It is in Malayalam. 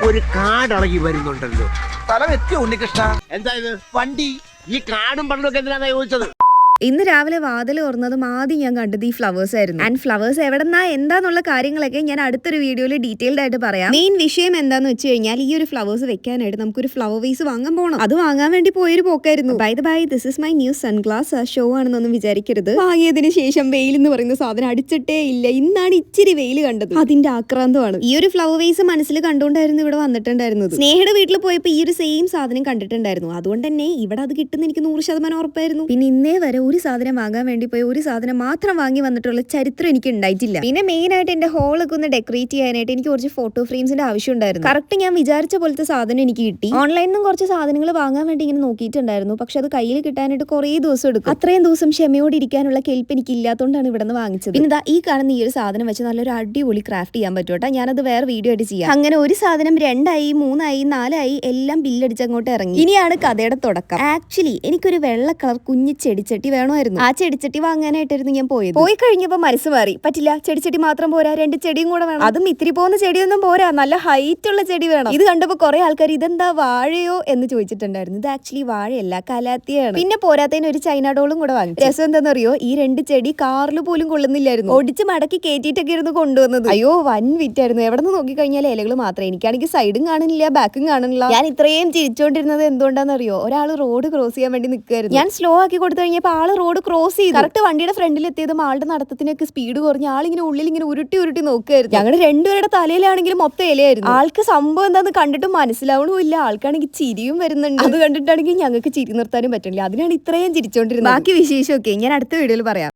ഒരു കാടളകി വരുന്നുണ്ടല്ലോ. സ്ഥലം എത്തിയോ ഉണ്ണികൃഷ്ണ? എന്താ ഇത്? വണ്ടി. ഈ കാടും പണ്ടൊക്കെ എന്തിനാ ചോദിച്ചത്? ഇന്ന് രാവിലെ വാതിൽ തുറന്നതും ആദ്യം ഞാൻ കണ്ടത് ഈ ഫ്ലവേഴ്സ് ആയിരുന്നു. ആൻഡ് ഫ്ലവേഴ്സ് എവിടെന്നാ എന്താന്നുള്ള കാര്യങ്ങളൊക്കെ ഞാൻ അടുത്തൊരു വീഡിയോയിൽ ഡീറ്റെയിൽഡ് ആയിട്ട് പറയാം. മെയിൻ വിഷയം എന്താന്ന് വെച്ച് കഴിഞ്ഞാൽ ഈ ഒരു ഫ്ലവേഴ്സ് വെക്കാനായിട്ട് നമുക്കൊരു ഫ്ലവർ വേസ് വാങ്ങാൻ പോകണം. അത് വാങ്ങാൻ വേണ്ടി പോയൊരു പോക്കായിരുന്നു. By the by, this is my new sunglass show ആണെന്നൊന്നും വിചാരിക്കരുത്. വാങ്ങിയതിന് ശേഷം വെയിൽ എന്ന് പറയുന്ന സാധനം അടിച്ചിട്ടേ ഇല്ല. ഇന്നാണ് ഇച്ചിരി വെയിൽ കണ്ടത്. അതിന്റെ ആക്രാന്തമാണ്. ഈ ഒരു ഫ്ലവർ വേസ് മനസ്സിൽ കണ്ടുകൊണ്ടായിരുന്നു ഇവിടെ വന്നിട്ടുണ്ടായിരുന്നത്. സ്നേഹയുടെ വീട്ടിൽ പോയപ്പോൾ ഈ ഒരു സെയിം സാധനം കണ്ടിട്ടുണ്ടായിരുന്നു. അതുകൊണ്ട് തന്നെ ഇവിടെ അത് കിട്ടുന്ന എനിക്ക് 100% ഉറപ്പായിരുന്നു. പിന്നെ ഇന്നേ വരെ ഒരു സാധനം വാങ്ങാൻ വേണ്ടി പോയി ഒരു സാധനം മാത്രം വാങ്ങി വന്നിട്ടുള്ള ചരിത്രം എനിക്ക് ഉണ്ടായിട്ടില്ല. പിന്നെ മെയിൻ ആയിട്ട് എന്റെ ഹോളൊക്കെ ഒന്ന് ഡെക്കറേറ്റ് ചെയ്യാനായിട്ട് എനിക്ക് കുറച്ച് ഫോട്ടോ ഫ്രെയിംസിന്റെ ആവശ്യം ഉണ്ടായിരുന്നു. കറക്റ്റ് ഞാൻ വിചാരിച്ച പോലത്തെ സാധനം എനിക്ക് കിട്ടി. ഓൺലൈനിൽ നിന്നും കുറച്ച് സാധനങ്ങൾ വാങ്ങാൻ വേണ്ടി ഇങ്ങനെ നോക്കിയിട്ടുണ്ടായിരുന്നു. പക്ഷെ അത് കയ്യിൽ കിട്ടാനായിട്ട് കുറേ ദിവസം എടുക്കും. അത്രയും ദിവസം ക്ഷമയോടെ ഇരിക്കാനുള്ള കെൽപ്പ് എനിക്ക് ഇല്ലാത്തതുകൊണ്ടാണ് ഇവിടെ നിന്ന് വാങ്ങിച്ചത്. പിന്നെ ഈ കാണുന്ന ഈ ഒരു സാധനം വെച്ച് നല്ലൊരു അടിപൊളി ക്രാഫ്റ്റ് ചെയ്യാൻ പറ്റൂട്ടാ. ഞാനത് വേറെ വീഡിയോ ആയിട്ട് ചെയ്യാം. അങ്ങനെ ഒരു സാധനം 2 ആയി 3 ആയി 4 ആയി എല്ലാം ബില്ലടിച്ച് അങ്ങോട്ട് ഇറങ്ങി. ഇനിയാണ് കഥയുടെ തുടക്കം. ആക്ച്വലി എനിക്കൊരു വെള്ള കളർ കുഞ്ഞു ചെടിച്ചട്ടി വേണമായിരുന്നു. ആ ചെടിച്ചട്ടി വാങ്ങാനായിട്ടായിരുന്നു ഞാൻ പോയത്. പോയി കഴിഞ്ഞപ്പോ മനസ്സ് മാറി. പറ്റില്ല, ചെടിച്ചട്ടി മാത്രം പോരാ, 2 ചെടിയും കൂടെ വേണം. അതും ഇത്തിരി പോകുന്ന ചെടിയൊന്നും പോരാ, നല്ല ഹൈറ്റ് ഉള്ള ചെടി വേണം. ഇത് കണ്ടപ്പോ കുറെ ആൾക്കാർ ഇതെന്താ വാഴയോ എന്ന് ചോദിച്ചിട്ടുണ്ടായിരുന്നു. ഇത് ആക്ച്വലി വാഴയല്ല, കലാത്തിയാണ്. പിന്നെ പോരാത്തതിന് ഒരു ചൈന ഡോളും കൂടെ വാങ്ങി. രസം എന്താണെന്നറിയോ, ഈ 2 ചെടി കാറിൽ പോലും കൊള്ളുന്നില്ലായിരുന്നു. ഒടിച്ച് മടക്കി കയറ്റിയിട്ടൊക്കെ ഇരുന്ന് കൊണ്ടുവന്നത്. അയ്യോ വൻ വിറ്റായിരുന്നു. എവിടെ നിന്ന് നോക്കിക്കഴിഞ്ഞാൽ ഇലകൾ മാത്രമേ. എനിക്കാണെങ്കിൽ സൈഡും കാണുന്നില്ല, ബാക്കും കാണുന്നില്ല. ഞാൻ ഇത്രയും ചിരിച്ചോണ്ടിരുന്നത് എന്തുകൊണ്ടാണെന്നറിയോ, ഒരാൾ റോഡ് ക്രോസ് ചെയ്യാൻ വേണ്ടി നിൽക്കുകയായിരുന്നു. ഞാൻ സ്ലോ ആക്കി കൊടുത്തു കഴിഞ്ഞപ്പോൾ ആള് റോഡ് ക്രോസ് ചെയ്തു. കറക്റ്റ് വണ്ടിയുടെ ഫ്രണ്ടിൽ എത്തിയതും ആളുടെ നടത്തത്തിനൊക്കെ സ്പീഡ് കുറഞ്ഞ് ആളിങ്ങനെ ഉള്ളിൽ ഇങ്ങനെ ഉരുട്ടി നോക്കുകയായിരുന്നു. ഞങ്ങളുടെ 2 പേരുടെ തലയിലാണെങ്കിലും മൊത്തം ഇലയായിരുന്നു. ആൾക്ക് സംഭവം എന്താന്ന് കണ്ടിട്ട് മനസ്സിലാവണമില്ല. ആൾക്കാണെങ്കിൽ ചിരിയും വരുന്നുണ്ട്. അത് കണ്ടിട്ടാണെങ്കിൽ ഞങ്ങൾക്ക് ചിരി നിർത്താനും പറ്റില്ല. അതിനാണ് ഇത്രയും ചിരിച്ചോണ്ടിരുന്നത്. ബാക്കി വിശേഷമൊക്കെ ഞാൻ അടുത്ത വീഡിയോയിൽ പറയാം.